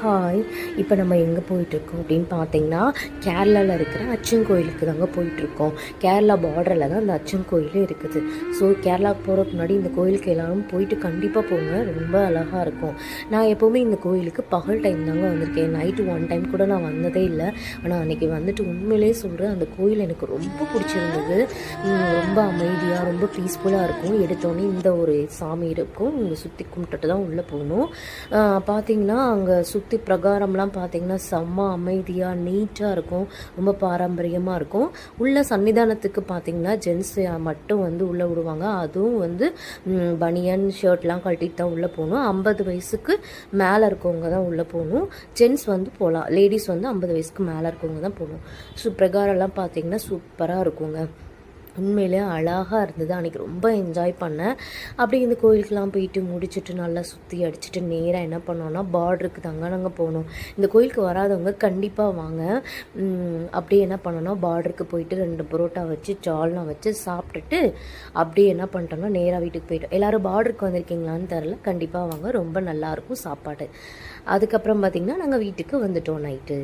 Hi. இப்போ நம்ம எங்கே போயிட்டுருக்கோம் அப்படின்னு பார்த்தீங்கன்னா, கேரளாவில் இருக்கிற அச்சன் கோயிலுக்கு தாங்க போயிட்டுருக்கோம். கேரளா பார்டரில் தான் அந்த அச்சன் கோயிலே இருக்குது. ஸோ கேரளாவுக்கு போகிறதுக்கு முன்னாடி இந்த கோயிலுக்கு எல்லோரும் போயிட்டு கண்டிப்பாக போங்க, ரொம்ப அழகாக இருக்கும். நான் எப்போவுமே இந்த கோயிலுக்கு பகல் டைம் தாங்க வந்திருக்கேன். நைட்டு ஒன் டைம் கூட நான் வந்ததே இல்லை. ஆனால் அன்றைக்கி வந்துட்டு உண்மையிலே சொல்கிறேன், அந்த கோயில் எனக்கு ரொம்ப பிடிச்சிருந்தது. ரொம்ப அமைதியாக, ரொம்ப பீஸ்ஃபுல்லாக இருக்கும். எடுத்தோடனே இந்த ஒரு சாமி இருக்கும், இங்கே சுற்றி கும்பிட்டுட்டு தான் உள்ளே போகணும். பார்த்தீங்கன்னா அங்கே சுற்றி பிரகாரம்லாம் பார்த்திங்கன்னா செம்ம அமைதியாக நீட்டாக இருக்கும், ரொம்ப பாரம்பரியமாக இருக்கும். உள்ள சன்னிதானத்துக்கு பார்த்திங்கன்னா ஜென்ஸ் மட்டும் வந்து உள்ளே விடுவாங்க. அதுவும் வந்து பனியன் ஷர்ட்லாம் கழட்டிட்டு தான் உள்ளே போகணும். 50 வயசுக்கு மேலே இருக்கவங்க தான் உள்ளே போகணும். ஜென்ஸ் வந்து போகலாம், லேடிஸ் வந்து 50 வயசுக்கு மேலே இருக்கவங்க தான் போகணும். பிரகாரம்லாம் பார்த்திங்கன்னா சூப்பராக இருக்குங்க. உண்மையிலே அழகாக இருந்தது. அன்றைக்கி ரொம்ப என்ஜாய் பண்ணேன். அப்படி இந்த கோயிலுக்கெலாம் போயிட்டு முடிச்சுட்டு நல்லா சுற்றி அடிச்சுட்டு நேராக என்ன பண்ணோன்னா பார்டருக்கு தாங்க நாங்கள் போனோம். இந்த கோயிலுக்கு வராதவங்க கண்டிப்பாக வாங்க. அப்படியே என்ன பண்ணோன்னா பார்டருக்கு போயிட்டு 2 பரோட்டா வச்சு சால்னா வச்சு சாப்பிட்டுட்டு அப்படியே என்ன பண்ணிட்டோன்னா நேராக வீட்டுக்கு போயிட்டோம். எல்லோரும் பார்டருக்கு வந்திருக்கீங்களான்னு தெரில, கண்டிப்பாக வாங்க, ரொம்ப நல்லாயிருக்கும் சாப்பாடு. அதுக்கப்புறம் பார்த்திங்கன்னா நாங்கள் வீட்டுக்கு வந்துட்டோம் நைட்டு.